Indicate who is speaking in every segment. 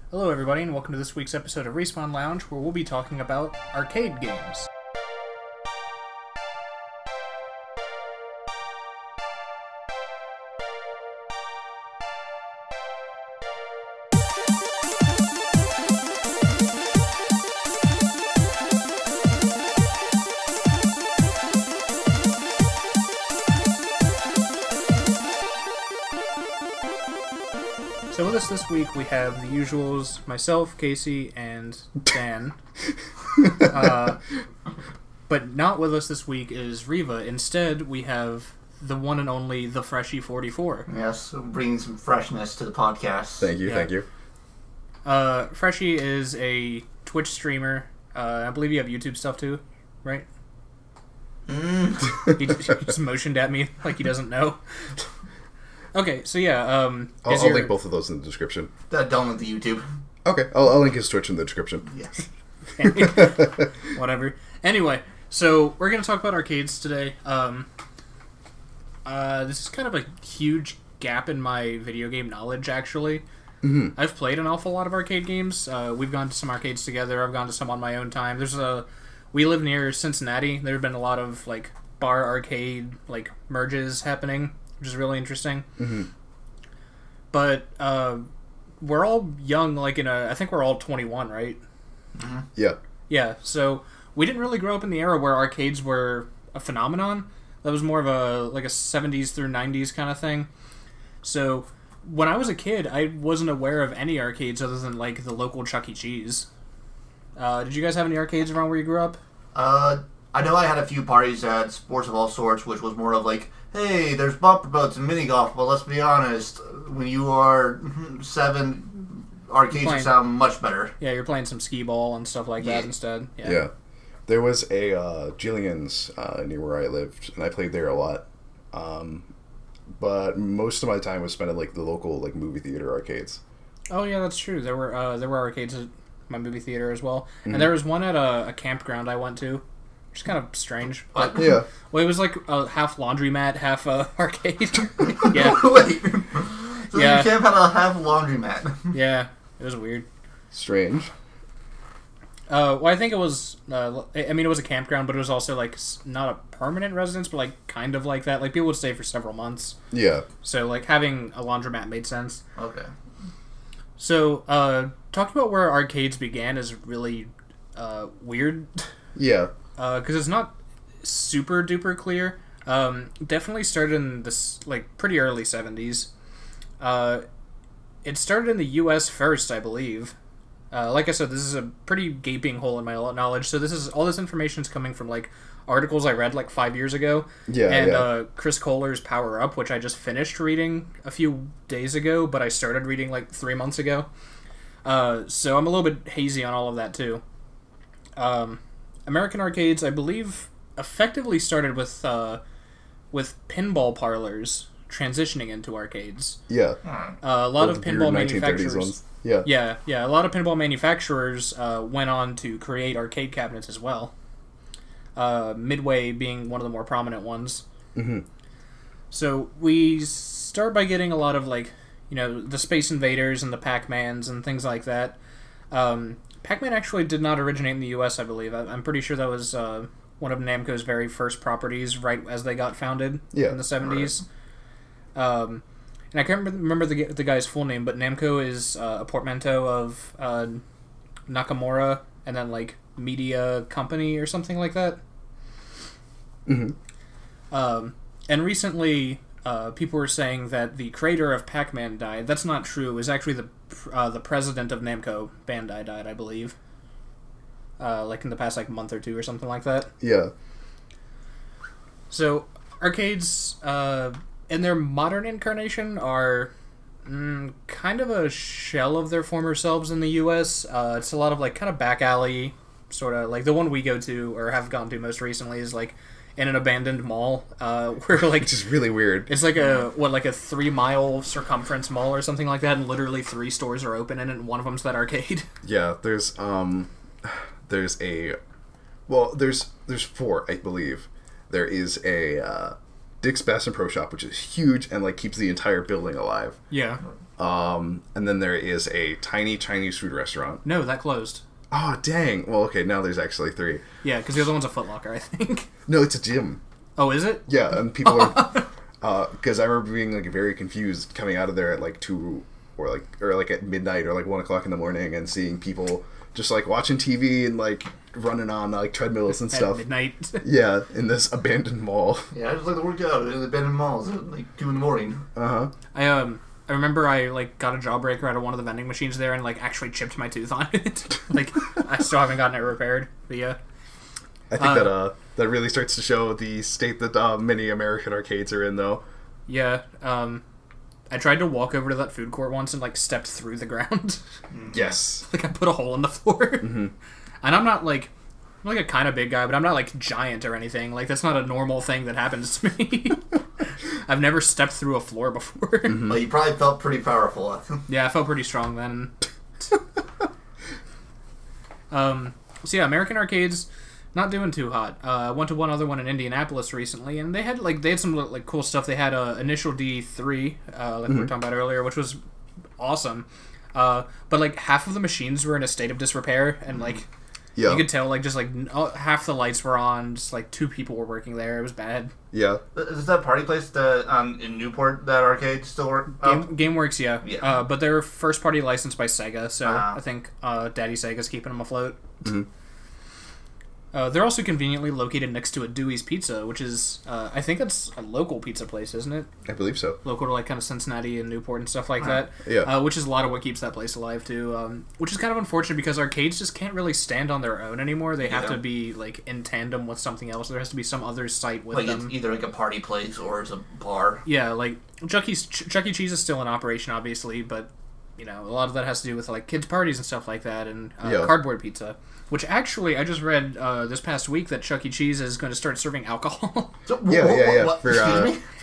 Speaker 1: Hello everybody and welcome to this week's episode of Respawn Lounge, where we'll be talking about arcade games. So with us this week we have the usuals, myself, Casey, and Dan. But not with us this week is Riva. Instead, we have the one and only The Freshie 44.
Speaker 2: Yes, bringing some freshness to the podcast.
Speaker 3: Thank you.
Speaker 1: Freshie is a Twitch streamer. I believe you have YouTube stuff too, right? He just motioned at me like he doesn't know. Okay, so yeah,
Speaker 3: I'll link both of those in the description.
Speaker 2: Don't link the YouTube.
Speaker 3: Okay, I'll link his Twitch in the description.
Speaker 2: Yes.
Speaker 1: Whatever. Anyway, so we're going to talk about arcades today. This is kind of a huge gap in my video game knowledge, actually.
Speaker 3: Mm-hmm.
Speaker 1: I've played an awful lot of arcade games. We've gone to some arcades together. I've gone to some on my own time. We live near Cincinnati. There have been a lot of like bar arcade like merges happening, which is really interesting.
Speaker 3: Mm-hmm.
Speaker 1: But we're all young, I think we're all 21, right?
Speaker 2: Mm-hmm.
Speaker 3: Yeah.
Speaker 1: Yeah, so we didn't really grow up in the era where arcades were a phenomenon. That was more of a 70s through 90s kind of thing. So when I was a kid, I wasn't aware of any arcades other than like the local Chuck E. Cheese. Did you guys have any arcades around where you grew up?
Speaker 2: I know I had a few parties at sports of all sorts, which was more of like, hey, there's bumper boats and mini golf, but let's be honest, when you are 7, arcades sound much better.
Speaker 1: Yeah, you're playing some skee ball and stuff like that instead.
Speaker 3: Yeah. There was a Jillian's near where I lived, and I played there a lot. But most of my time was spent at like the local like movie theater arcades.
Speaker 1: Oh yeah, that's true. There were arcades at my movie theater as well, and there was one at a campground I went to. Which is kind of strange.
Speaker 2: But,
Speaker 3: Yeah.
Speaker 1: Well, it was like a half laundromat, half arcade. Yeah.
Speaker 2: Wait. So
Speaker 1: Yeah.
Speaker 2: your camp had a half laundromat.
Speaker 1: Yeah, it was weird.
Speaker 3: Strange.
Speaker 1: Well, I think it was. It was a campground, but it was also like not a permanent residence, but like kind of like that. Like people would stay for several months.
Speaker 3: Yeah.
Speaker 1: So like having a laundromat made sense.
Speaker 2: Okay.
Speaker 1: So talking about where arcades began is really weird.
Speaker 3: Yeah.
Speaker 1: Because it's not super duper clear. Definitely started in this like pretty early 70s. It started in the U.S. first, I believe. Like I said, this is a pretty gaping hole in my knowledge. So all this information is coming from like articles I read like 5 years ago.
Speaker 3: Yeah.
Speaker 1: And Chris Kohler's Power Up, which I just finished reading a few days ago, but I started reading like 3 months ago. So I'm a little bit hazy on all of that too. American arcades, I believe, effectively started with pinball parlors transitioning into arcades.
Speaker 3: Yeah.
Speaker 1: A lot of pinball
Speaker 3: 1930s
Speaker 1: manufacturers.
Speaker 3: ones. Yeah.
Speaker 1: Yeah. A lot of pinball manufacturers went on to create arcade cabinets as well. Midway being one of the more prominent ones.
Speaker 3: Mm-hmm.
Speaker 1: So we start by getting a lot of the Space Invaders and the Pac-Mans and things like that. Pac-Man actually did not originate in the U.S., I believe. I'm pretty sure that was one of Namco's very first properties right as they got founded in the 70s. Right. And I can't remember the guy's full name, but Namco is a portmanteau of Nakamura and then like Media Company or something like that.
Speaker 3: Mm-hmm.
Speaker 1: And recently, people were saying that the creator of Pac-Man died. That's not true. It was actually the president of Namco, Bandai, died, I believe. Like in the past month or two or something like that.
Speaker 3: Yeah.
Speaker 1: So arcades, in their modern incarnation, are kind of a shell of their former selves in the U.S. It's a lot of kind of back alley, sort of like the one we go to or have gone to most recently is in an abandoned mall, where
Speaker 3: Which is really weird.
Speaker 1: it's like a 3-mile circumference mall or something like that, and literally 3 stores are open in it, and one of them's that arcade.
Speaker 3: Yeah, there's 4, I believe. There is a Dick's Bass and Pro Shop, which is huge and like keeps the entire building alive.
Speaker 1: Yeah.
Speaker 3: And then there is a tiny Chinese food restaurant.
Speaker 1: No, that closed.
Speaker 3: Oh, dang. Well, okay, now there's actually 3.
Speaker 1: Yeah, because the other one's a Foot Locker, I think.
Speaker 3: No, it's a gym.
Speaker 1: Oh, is it?
Speaker 3: Yeah, and people are... Because I remember being like very confused coming out of there at like 2 or like at midnight or like 1 o'clock in the morning and seeing people just like watching TV and like running on like treadmills and stuff.
Speaker 1: At midnight.
Speaker 3: Yeah, in this abandoned mall.
Speaker 2: Yeah, I just like to work out in the abandoned malls at like 2 in the morning.
Speaker 3: Uh-huh.
Speaker 1: I remember I like got a jawbreaker out of one of the vending machines there and like actually chipped my tooth on it. Like I still haven't gotten it repaired. But yeah.
Speaker 3: I think that really starts to show the state that many American arcades are in, though.
Speaker 1: Yeah. I tried to walk over to that food court once and like stepped through the ground.
Speaker 3: Yes.
Speaker 1: Like I put a hole in the floor.
Speaker 3: Mm-hmm.
Speaker 1: And I'm like a kind of big guy, but I'm not like giant or anything. Like that's not a normal thing that happens to me. I've never stepped through a floor before.
Speaker 3: Mm-hmm.
Speaker 2: Well, you probably felt pretty powerful.
Speaker 1: Yeah, I felt pretty strong then. So yeah, American arcades not doing too hot. I went to one other one in Indianapolis recently, and they had some like cool stuff. They had Initial D3, like we were talking about earlier, which was awesome. But like half of the machines were in a state of disrepair, and like you could tell like just like half the lights were on, just like 2 people were working there. It was bad.
Speaker 2: Yeah. Is that party place that in Newport, that arcade still work?
Speaker 1: GameWorks, yeah.
Speaker 2: Yeah.
Speaker 1: But they're first party licensed by Sega, so I think Daddy Sega's keeping them afloat.
Speaker 3: Mm-hmm.
Speaker 1: They're also conveniently located next to a Dewey's Pizza, which is, I think that's a local pizza place, isn't it?
Speaker 3: I believe so.
Speaker 1: Local to like kind of Cincinnati and Newport and stuff like that.
Speaker 3: Yeah.
Speaker 1: Which is a lot of what keeps that place alive too. Which is kind of unfortunate because arcades just can't really stand on their own anymore. They have to be like in tandem with something else. There has to be some other site with
Speaker 2: like
Speaker 1: them.
Speaker 2: It's either like a party place or it's a bar.
Speaker 1: Yeah, like Chuck E. Cheese is still in operation, obviously, but you know a lot of that has to do with like kids' parties and stuff like that, and cardboard pizza. Which actually, I just read this past week that Chuck E. Cheese is going to start serving alcohol.
Speaker 2: What?
Speaker 3: For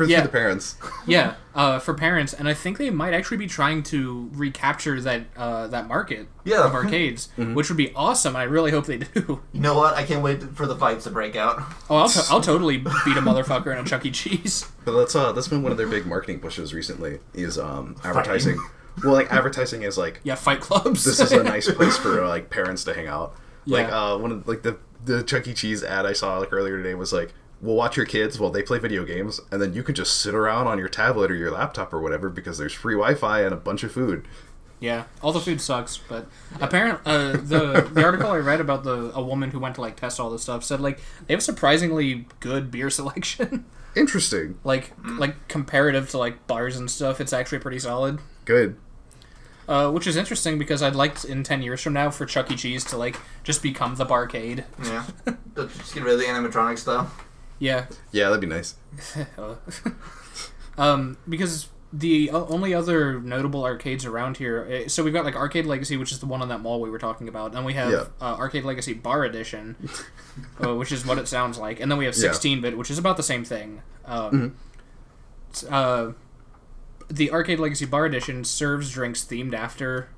Speaker 3: the parents.
Speaker 1: Yeah, for parents, and I think they might actually be trying to recapture that market of arcades, which would be awesome. I really hope they do.
Speaker 2: You know what? I can't wait for the fights to break out.
Speaker 1: Oh, I'll totally beat a motherfucker in a Chuck E. Cheese.
Speaker 3: But that's been one of their big marketing pushes recently. Is advertising. Well, like advertising is like
Speaker 1: fight clubs.
Speaker 3: This is a nice place for like parents to hang out.
Speaker 1: Yeah.
Speaker 3: Like one of like the Chuck E. Cheese ad I saw like earlier today was like, we'll watch your kids while they play video games, and then you can just sit around on your tablet or your laptop or whatever because there's free Wi-Fi and a bunch of food.
Speaker 1: Yeah, all the food sucks, but apparently the article I read about a woman who went to like test all this stuff said like they have surprisingly good beer selection.
Speaker 3: Interesting.
Speaker 1: Like comparative to like bars and stuff, it's actually pretty solid.
Speaker 3: Good.
Speaker 1: Which is interesting because I'd like in 10 years from now for Chuck E. Cheese to like just become the barcade.
Speaker 2: Yeah. Just get rid of the animatronics though.
Speaker 1: Yeah.
Speaker 3: Yeah, that'd be nice.
Speaker 1: Because the only other notable arcades around here, so we've got like Arcade Legacy, which is the one on that mall we were talking about, and we have Arcade Legacy Bar Edition, which is what it sounds like, and then we have 16-bit, which is about the same thing. The Arcade Legacy Bar Edition serves drinks themed after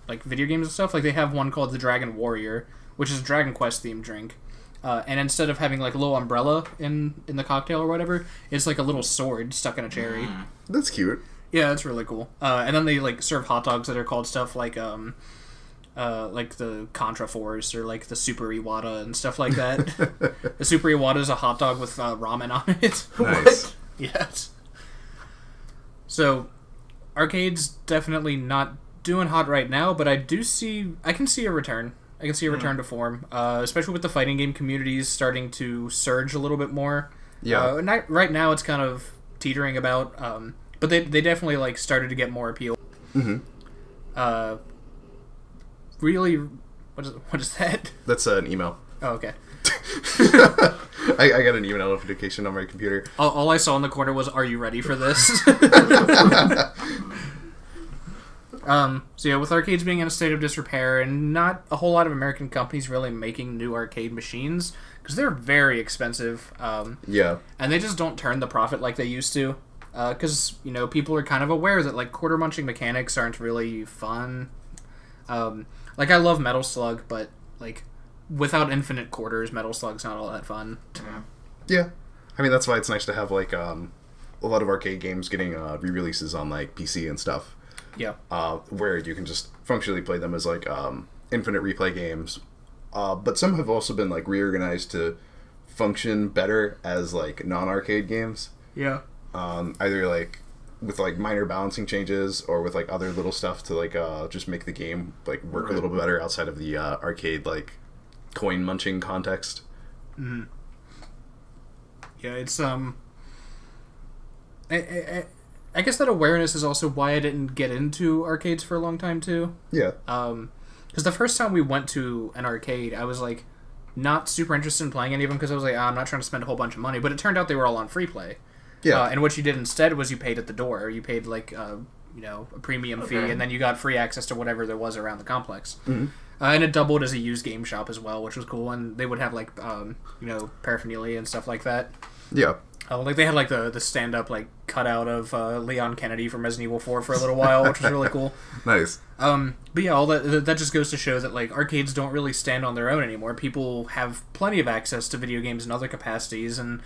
Speaker 1: like video games and stuff. Like they have one called the Dragon Warrior, which is a Dragon Quest themed drink. And instead of having like a little umbrella in the cocktail or whatever, it's like a little sword stuck in a cherry.
Speaker 3: That's cute.
Speaker 1: Yeah, that's really cool. And then they like serve hot dogs that are called stuff like the Contra Force or like the Super Iwata and stuff like that. The Super Iwata is a hot dog with ramen on it.
Speaker 3: Nice.
Speaker 1: Yes. So, arcades definitely not doing hot right now, but I can see a return. I can see a return to form, especially with the fighting game communities starting to surge a little bit more.
Speaker 3: Yeah.
Speaker 1: Right now it's kind of teetering about, but they definitely like started to get more appeal. Mm-hmm. Really, what is that?
Speaker 3: That's an email.
Speaker 1: Oh, okay.
Speaker 3: I got an email notification on my computer.
Speaker 1: All I saw in the corner was, "Are you ready for this?" So yeah, with arcades being in a state of disrepair and not a whole lot of American companies really making new arcade machines because they're very expensive.
Speaker 3: Yeah. And
Speaker 1: they just don't turn the profit like they used to. Because people are kind of aware that like quarter munching mechanics aren't really fun. Like I love Metal Slug, but like without infinite quarters, Metal Slug's not all that fun.
Speaker 3: Yeah. I mean, that's why it's nice to have like a lot of arcade games getting re-releases on like PC and stuff.
Speaker 1: Yeah.
Speaker 3: Where you can just functionally play them as like infinite replay games. But some have also been like reorganized to function better as like non-arcade games.
Speaker 1: Yeah.
Speaker 3: Either like with like minor balancing changes or with like other little stuff to like just make the game like work a little bit better outside of the arcade like coin munching context.
Speaker 1: Mm-hmm. Yeah, it's I guess that awareness is also why I didn't get into arcades for a long time too.
Speaker 3: Yeah.
Speaker 1: Because the first time we went to an arcade, I was like not super interested in playing any of them because I was like, I'm not trying to spend a whole bunch of money. But it turned out they were all on free play.
Speaker 3: Yeah.
Speaker 1: And what you did instead was you paid at the door. You paid like a premium fee, and then you got free access to whatever there was around the complex.
Speaker 3: Mm-hmm.
Speaker 1: And it doubled as a used game shop as well, which was cool. And they would have like paraphernalia and stuff like that.
Speaker 3: Yeah.
Speaker 1: Like they had like the stand up like cutout of Leon Kennedy from Resident Evil 4 for a little while, which was really cool.
Speaker 3: Nice.
Speaker 1: But yeah, all that just goes to show that like arcades don't really stand on their own anymore. People have plenty of access to video games in other capacities, and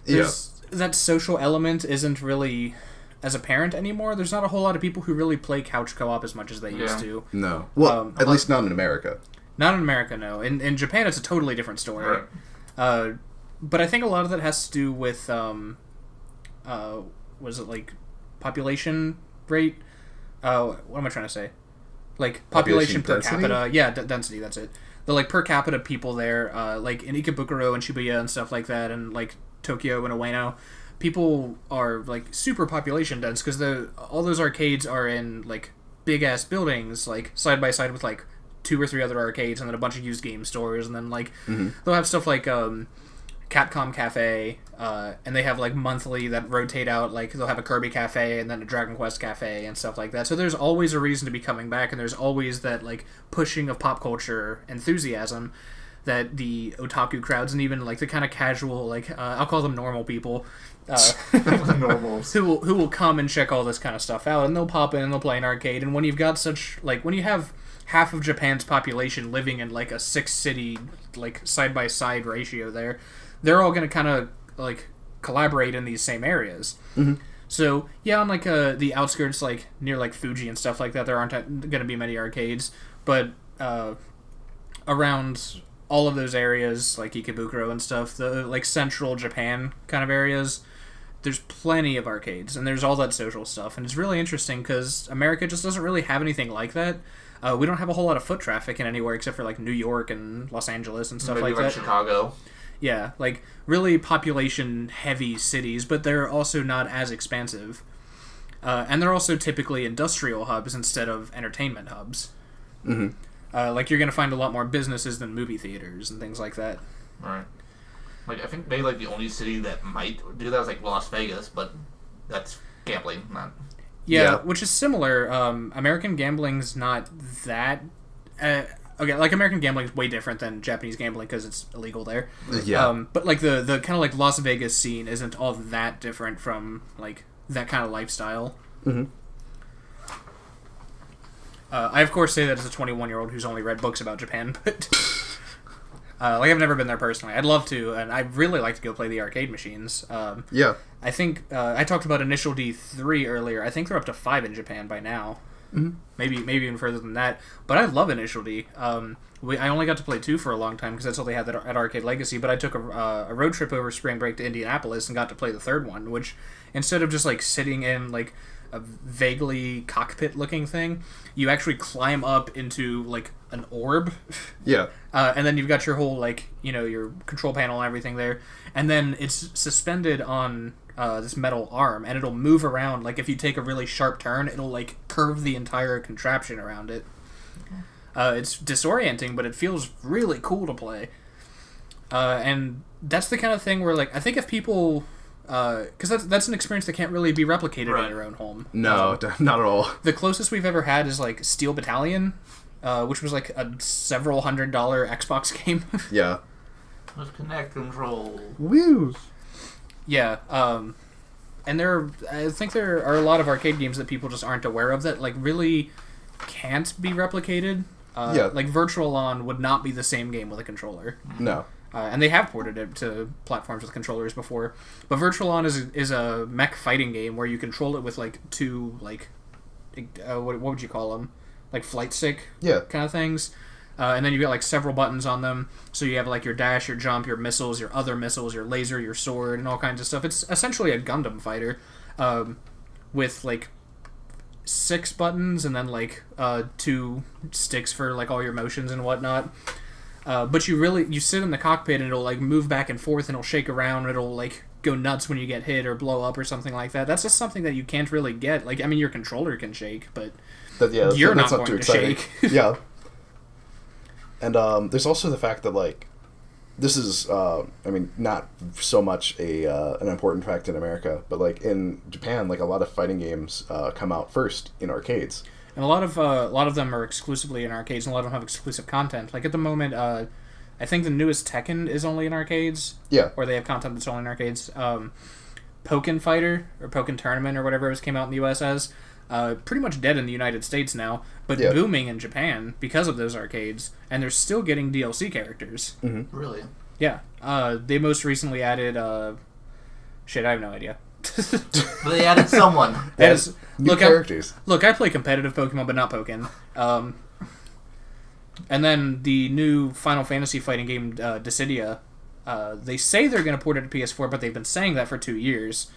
Speaker 1: that social element isn't really as apparent anymore. There's not a whole lot of people who really play couch co-op as much as they used to.
Speaker 3: No. Well, at least not in America.
Speaker 1: Not in America, no. In Japan, it's a totally different story.
Speaker 2: Right.
Speaker 1: But I think a lot of that has to do with, was it like population rate? What am I trying to say? Like population per
Speaker 3: density?
Speaker 1: capita. Yeah, density, that's it. The like per capita people there, like in Ikebukuro and Shibuya and stuff like that, and like Tokyo and Ueno, people are like super population dense because all those arcades are in like big ass buildings, like side by side with like 2 or 3 other arcades, and then a bunch of used game stores, and then like they'll have stuff like Capcom Cafe, and they have like monthly that rotate out, like they'll have a Kirby Cafe and then a Dragon Quest Cafe and stuff like that. So there's always a reason to be coming back, and there's always that like pushing of pop culture enthusiasm that the otaku crowds and even like the kind of casual, like I'll call them normal people,
Speaker 2: Normals.
Speaker 1: who will come and check all this kind of stuff out, and they'll pop in and they'll play an arcade. And when you've got when you have half of Japan's population living in like a 6-city like side by side ratio there, they're all going to kind of like collaborate in these same areas.
Speaker 3: Mm-hmm.
Speaker 1: So yeah, on like the outskirts, like near like Fuji and stuff like that, there aren't going to be many arcades, but around all of those areas, like Ikebukuro and stuff, the like central Japan kind of areas, there's plenty of arcades, and there's all that social stuff, and it's really interesting because America just doesn't really have anything like that. We don't have a whole lot of foot traffic in anywhere except for like New York and Los Angeles and stuff
Speaker 2: Maybe
Speaker 1: like that.
Speaker 2: Chicago.
Speaker 1: Yeah, like really population-heavy cities, but they're also not as expansive. And they're also typically industrial hubs instead of entertainment hubs.
Speaker 3: Mm-hmm.
Speaker 1: Like you're going to find a lot more businesses than movie theaters and things like that.
Speaker 2: Right. Like I think maybe like the only city that might do that is like Las Vegas, but that's gambling, not.
Speaker 1: Yeah, which is similar. American gambling's not that. Okay, like American gambling is way different than Japanese gambling because it's illegal there.
Speaker 3: Yeah.
Speaker 1: But like the kind of like Las Vegas scene isn't all that different from like that kind of lifestyle.
Speaker 3: Mm-hmm.
Speaker 1: I of course say that as a 21-year-old who's only read books about Japan, but like I've never been there personally. I'd love to, and I'd really like to go play the arcade machines.
Speaker 3: Yeah.
Speaker 1: I think I talked about Initial D3 earlier. I think they're up to 5 in Japan by now.
Speaker 3: Mm-hmm.
Speaker 1: Maybe even further than that. But I love Initial D. I only got to play 2 for a long time because that's all they had at Arcade Legacy. But I took a road trip over spring break to Indianapolis and got to play the 3rd one, which instead of just like sitting in like a vaguely cockpit-looking thing, you actually climb up into like an orb.
Speaker 3: Yeah.
Speaker 1: And then you've got your whole like your control panel and everything there, and then it's suspended on this metal arm, and it'll move around. Like if you take a really sharp turn, it'll like curve the entire contraption around it. It's disorienting, but it feels really cool to play. And that's the kind of thing where like I think if people, because that's an experience that can't really be replicated in your own home.
Speaker 3: No, not at all.
Speaker 1: The closest we've ever had is like Steel Battalion, which was like a several $100 Xbox game.
Speaker 3: Yeah.
Speaker 2: With Kinect control.
Speaker 3: Woo!
Speaker 1: Yeah, and I think there are a lot of arcade games that people just aren't aware of that like really can't be replicated.
Speaker 3: Yeah.
Speaker 1: Like Virtual On would not be the same game with a controller.
Speaker 3: No.
Speaker 1: And they have ported it to platforms with controllers before. But Virtual-On is a mech fighting game where you control it with like two like what would you call them? Like flight stick kind of things. And then you get like several buttons on them. So you have like your dash, your jump, your missiles, your other missiles, your laser, your sword, and all kinds of stuff. It's essentially a Gundam fighter with like 6 buttons and then like 2 sticks for like all your motions and whatnot. But you sit in the cockpit and it'll like move back and forth and it'll shake around and it'll like go nuts when you get hit or blow up or something like that. That's just something that you can't really get. Like, I mean, your controller can shake, but you're not going to shake.
Speaker 3: Yeah. And there's also the fact that like this is I mean, not so much an important fact in America, but like in Japan, like a lot of fighting games come out first in arcades.
Speaker 1: And a lot of them are exclusively in arcades, and a lot of them have exclusive content. Like at the moment, I think the newest Tekken is only in arcades.
Speaker 3: Yeah.
Speaker 1: Or they have content that's only in arcades. Pokken Fighter or Pokken Tournament or whatever it came out in the US as, pretty much dead in the United States now, but booming in Japan because of those arcades, and they're still getting DLC characters.
Speaker 3: Mm-hmm.
Speaker 2: Really?
Speaker 1: Yeah. They most recently added I have no idea.
Speaker 2: But they added someone.
Speaker 3: New characters.
Speaker 1: I play competitive Pokemon, but not Pokken. And then the new Final Fantasy fighting game, Dissidia, they say they're going to port it to PS4, but they've been saying that for 2 years.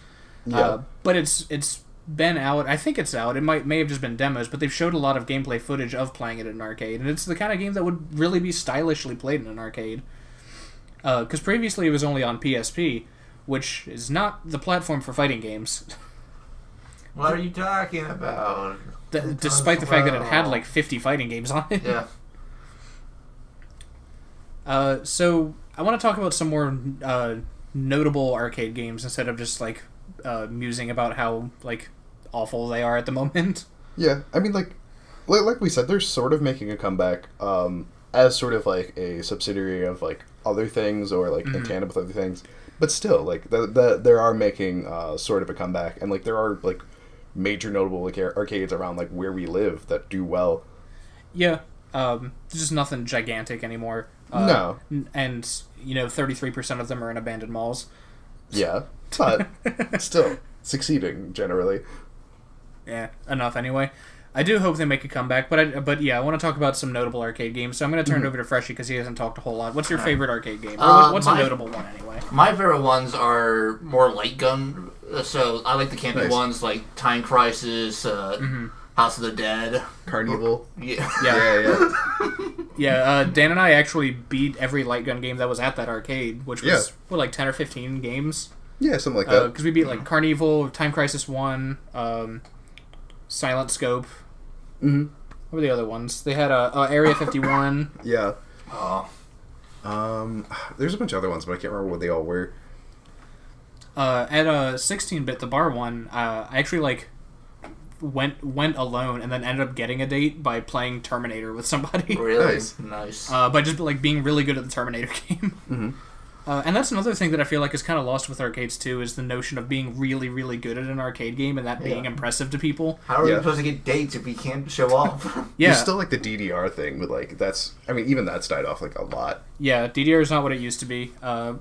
Speaker 3: Yeah.
Speaker 1: But it's been out. I think it's out. It may have just been demos, but they've showed a lot of gameplay footage of playing it in an arcade, and it's the kind of game that would really be stylishly played in an arcade. Because previously it was only on PSP, which is not the platform for fighting games.
Speaker 2: What are you talking about?
Speaker 1: Despite the fact that it had like 50 fighting games on it.
Speaker 2: Yeah.
Speaker 1: So I want to talk about some more notable arcade games instead of just like musing about how like awful they are at the moment.
Speaker 3: Yeah, I mean like we said, they're sort of making a comeback as sort of like a subsidiary of like other things or like in tandem with other things. But still, like, they are making sort of a comeback, and like there are like major notable like arcades around like where we live that do well.
Speaker 1: Yeah, there's just nothing gigantic anymore.
Speaker 3: No,
Speaker 1: and 33% of them are in abandoned malls.
Speaker 3: Yeah, but still succeeding generally.
Speaker 1: Yeah, enough anyway. I do hope they make a comeback, but yeah, I want to talk about some notable arcade games. So I'm going to turn it over to Freshie because he hasn't talked a whole lot. What's your favorite arcade game? What's a notable one anyway?
Speaker 2: My favorite ones are more light gun. So I like the campy ones like Time Crisis, House of the Dead,
Speaker 3: Carnival.
Speaker 2: Yeah.
Speaker 1: Yeah. Dan and I actually beat every light gun game that was at that arcade, which was like 10 or 15 games.
Speaker 3: Yeah, something like that.
Speaker 1: Because we beat like Carnival, Time Crisis 1, Silent Scope.
Speaker 3: Mm-hmm.
Speaker 1: What were the other ones? They had Area 51.
Speaker 3: Yeah.
Speaker 2: Oh.
Speaker 3: There's a bunch of other ones, but I can't remember what they all were.
Speaker 1: At 16-bit, the bar one, I actually like went alone and then ended up getting a date by playing Terminator with somebody.
Speaker 2: Really? Nice.
Speaker 1: By just like being really good at the Terminator game.
Speaker 3: Mm-hmm.
Speaker 1: And that's another thing that I feel like is kind of lost with arcades too, is the notion of being really, really good at an arcade game and that being impressive to people.
Speaker 2: How are we supposed to get dates if we can't show off?
Speaker 1: Yeah.
Speaker 3: There's still like the DDR thing, but like even that's died off like a lot.
Speaker 1: Yeah, DDR is not what it used to be,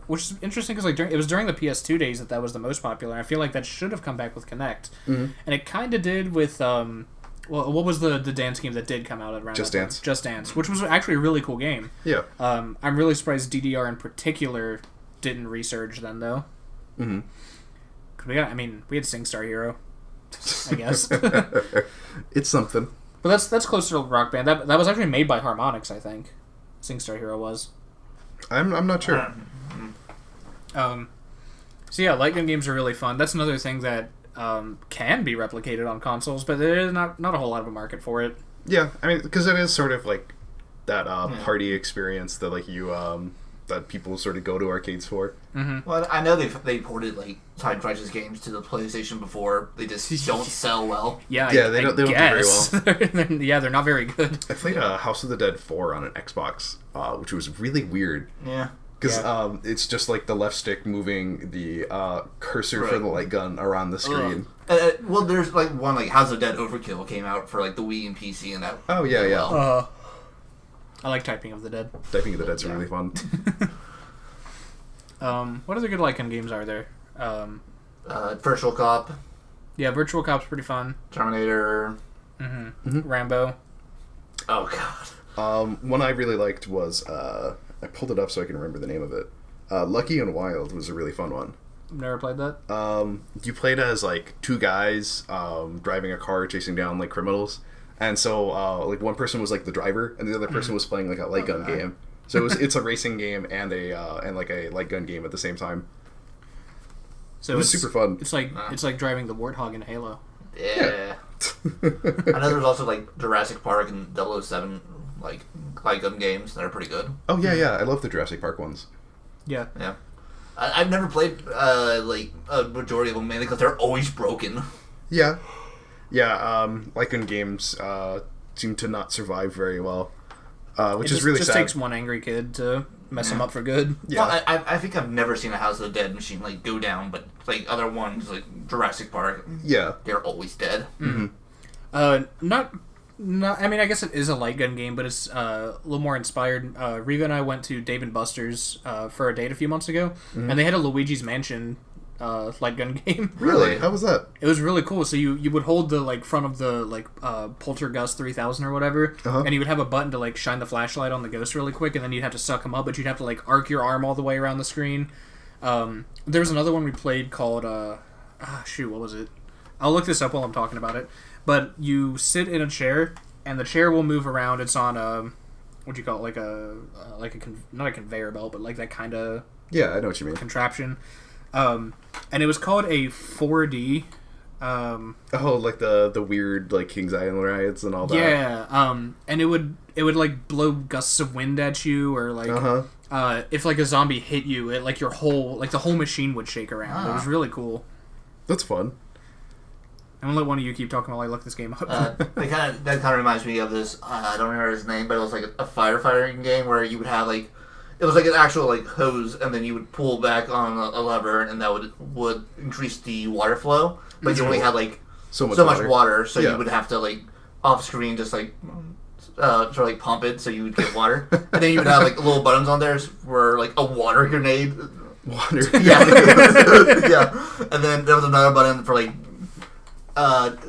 Speaker 1: which is interesting because like it was during the PS2 days that was the most popular. I feel like that should have come back with Kinect, and it kind of did with what was the dance game that did come out around
Speaker 3: Just
Speaker 1: that
Speaker 3: Dance?
Speaker 1: time? Just Dance, which was actually a really cool game.
Speaker 3: Yeah.
Speaker 1: I'm really surprised DDR in particular didn't resurge then though.
Speaker 3: Mm-hmm.
Speaker 1: We had SingStar Hero, I guess.
Speaker 3: It's something.
Speaker 1: But that's closer to Rock Band. That was actually made by Harmonix, I think. SingStar Hero was.
Speaker 3: I'm not sure.
Speaker 1: So yeah, light gun games are really fun. That's another thing that can be replicated on consoles, but there is not a whole lot of a market for it.
Speaker 3: Yeah, I mean, because it is sort of like that party experience that like you that people sort of go to arcades for.
Speaker 1: Mm-hmm.
Speaker 2: Well, I know they ported like Time Crisis games to the PlayStation before. They just don't sell well.
Speaker 1: Yeah,
Speaker 3: they don't do very well.
Speaker 1: Yeah, they're not very good.
Speaker 3: I played House of the Dead 4 on an Xbox, which was really weird.
Speaker 2: Yeah.
Speaker 3: Because it's just like the left stick moving the cursor for the light gun around the screen.
Speaker 2: Well, there's like one like House of the Dead Overkill came out for like the Wii and PC, and that.
Speaker 3: Oh yeah.
Speaker 1: I like Typing of the Dead.
Speaker 3: Typing of the Dead's really fun.
Speaker 1: What other good light gun games are there?
Speaker 2: Virtual Cop,
Speaker 1: Yeah, Virtual Cop's pretty fun.
Speaker 2: Terminator.
Speaker 1: Rambo.
Speaker 2: Oh god.
Speaker 3: One I really liked was I pulled it up so I can remember the name of it. Lucky and Wild was a really fun one.
Speaker 1: Never played that.
Speaker 3: You played as like two guys driving a car chasing down like criminals, and so like one person was like the driver and the other person was playing like a light gun game. So it's a racing game and like a light gun game at the same time.
Speaker 1: So
Speaker 3: it was super fun.
Speaker 1: It's like driving the Warthog in Halo.
Speaker 2: Yeah. I know there's also like Jurassic Park and 007 like light gun games that are pretty good.
Speaker 3: Oh yeah, I love the Jurassic Park ones.
Speaker 1: Yeah.
Speaker 2: I've never played like a majority of them mainly because they're always broken.
Speaker 3: Yeah. Light gun games seem to not survive very well, which is really sad.
Speaker 1: It just takes one angry kid to mess them up for good.
Speaker 2: Yeah. Well, I think I've never seen a House of the Dead machine like go down, but like other ones like Jurassic Park, they're always dead.
Speaker 1: Not. I mean, I guess it is a light gun game, but it's a little more inspired. Riva and I went to Dave & Buster's for a date a few months ago, and they had a Luigi's Mansion light gun game.
Speaker 3: Really? How was that?
Speaker 1: It was really cool. So you would hold the like front of the like Poltergust 3000 or whatever, and you would have a button to like shine the flashlight on the ghost really quick, and then you'd have to suck him up, but you'd have to like arc your arm all the way around the screen. There was another one we played called what was it? I'll look this up while I'm talking about it. But you sit in a chair, and the chair will move around. It's on what do you call it? Not a conveyor belt, but like that kind of
Speaker 3: I know what you mean.
Speaker 1: contraption. And it was called a 4D.
Speaker 3: Like the weird like Kings Island rides and all that.
Speaker 1: Yeah. And it would like blow gusts of wind at you, or like if like a zombie hit you, it like the whole machine would shake around. It was really cool.
Speaker 3: That's fun.
Speaker 1: I'm gonna let one of you keep talking while I look this game up.
Speaker 2: That kind of reminds me of this. I don't remember his name, but it was like a firefighting game where you would have like, it was like an actual like hose, and then you would pull back on a lever, and that would increase the water flow. But you only had like so much water, so you would have to like off screen just like sort of like pump it so you would get water, and then you would have like little buttons on there for like a water grenade.
Speaker 3: Water.
Speaker 2: Yeah. And then there was another button for like.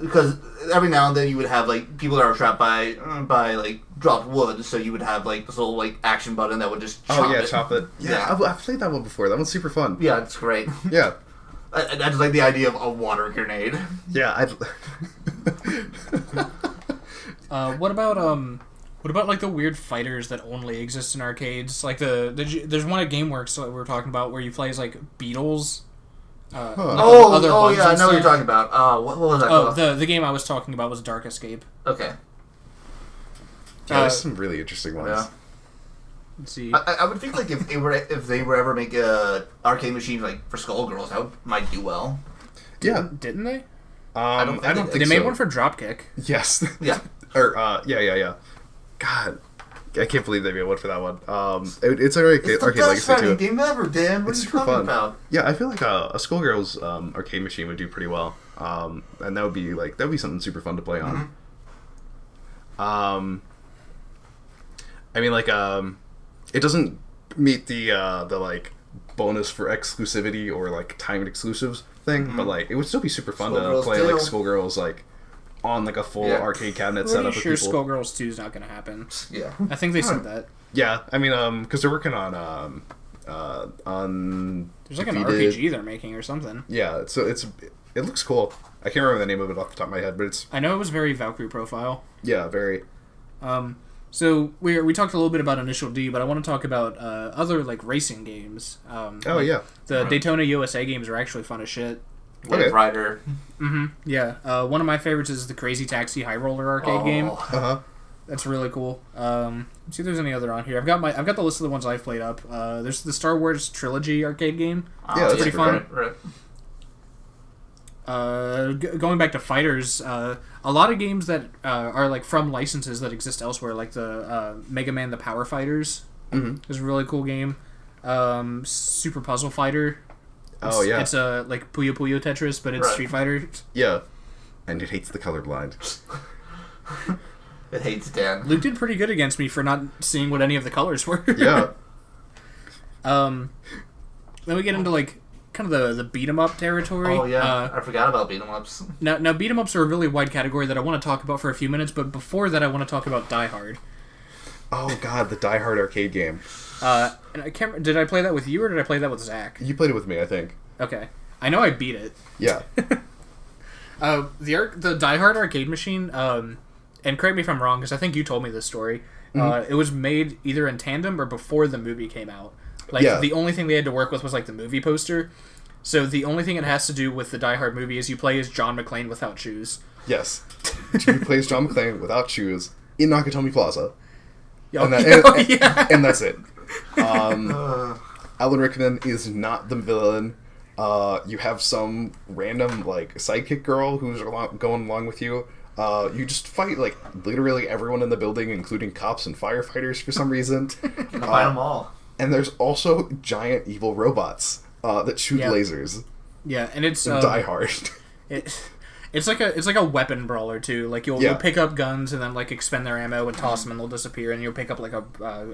Speaker 2: Because every now and then you would have like people that are trapped by like dropped wood, so you would have like this little like action button that would just chop it.
Speaker 3: Chop it. Yeah. I've played that one before. That one's super fun.
Speaker 2: Yeah, it's great.
Speaker 3: Yeah.
Speaker 2: I just like the idea of a water grenade.
Speaker 3: Yeah.
Speaker 1: What about like the weird fighters that only exist in arcades? Like there's one at GameWorks that we were talking about where you play as like beetles.
Speaker 2: Yeah, I know what you're talking about. What was that called?
Speaker 1: The game I was talking about was Dark Escape.
Speaker 2: Okay.
Speaker 3: Yeah, there's some really interesting ones.
Speaker 2: Yeah.
Speaker 1: Let's see.
Speaker 2: I would think like if they were ever make a arcade machine like for Skullgirls, that might do well.
Speaker 1: Didn't they?
Speaker 2: I don't think
Speaker 1: they made one for Dropkick.
Speaker 3: Yes.
Speaker 2: Yeah.
Speaker 3: Or yeah. God. I can't believe they made one for that one. It's an arcade legacy too.
Speaker 2: Game ever, Dan. What are you talking about?
Speaker 3: Yeah, I feel like a Skullgirls arcade machine would do pretty well, and that would be something super fun to play on. I mean, like, it doesn't meet the like bonus for exclusivity or like timed exclusives thing, but like it would still be super fun to play like Skullgirls like on like a full arcade cabinet setup.
Speaker 1: Pretty sure Skullgirls 2 is not going to happen.
Speaker 2: Yeah,
Speaker 1: I think they said that.
Speaker 3: Yeah, I mean, because they're working on
Speaker 1: there's like an RPG they're making or something.
Speaker 3: Yeah, so it looks cool. I can't remember the name of it off the top of my head, but
Speaker 1: I know it was very Valkyrie profile.
Speaker 3: Yeah, very.
Speaker 1: So we talked a little bit about Initial D, but I want to talk about other like racing games. The Daytona USA games are actually fun as shit.
Speaker 2: Wave Rider.
Speaker 1: Yeah. One of my favorites is the Crazy Taxi High Roller arcade game. That's really cool. Let's see if there's any other on here. I've got the list of the ones I've played up. There's the Star Wars Trilogy arcade game.
Speaker 3: That's
Speaker 1: pretty fun.
Speaker 2: Right.
Speaker 1: Going back to fighters, a lot of games that are like from licenses that exist elsewhere, like the Mega Man: The Power Fighters, is a really cool game. Super Puzzle Fighter. It's a like Puyo Puyo Tetris, but it's Street Fighter.
Speaker 3: Yeah, and it hates the colorblind.
Speaker 2: It hates Dan.
Speaker 1: Luke did pretty good against me for not seeing what any of the colors were.
Speaker 3: Yeah.
Speaker 1: then we get into like kind of the beat 'em up territory.
Speaker 2: Oh yeah, I forgot about beat 'em ups.
Speaker 1: Now beat 'em ups are a really wide category that I want to talk about for a few minutes, but before that, I want to talk about Die Hard.
Speaker 3: Oh god, the Die Hard arcade game.
Speaker 1: And I can't. Did I play that with you or did I play that with Zach?
Speaker 3: You played it with me, I think.
Speaker 1: Okay, I know I beat it.
Speaker 3: Yeah.
Speaker 1: The Die Hard arcade machine. And correct me if I'm wrong, because I think you told me this story. It was made either in tandem or before the movie came out. Like, the only thing they had to work with was, like, the movie poster. So the only thing it has to do with the Die Hard movie is you play as John McClane without shoes.
Speaker 3: Yes. You play as John McClane without shoes in Nakatomi Plaza.
Speaker 1: Oh,
Speaker 3: And that's it. Alan Rickman is not the villain. You have some random, like, sidekick girl who's going along with you. You just fight, like, literally everyone in the building, including cops and firefighters for some reason.
Speaker 2: Fight them all.
Speaker 3: And there's also giant evil robots that shoot lasers.
Speaker 1: Yeah, and it's
Speaker 3: Die Hard.
Speaker 1: It's like a weapon brawler too. Like you'll pick up guns and then like expend their ammo and toss them and they'll disappear. And you'll pick up like a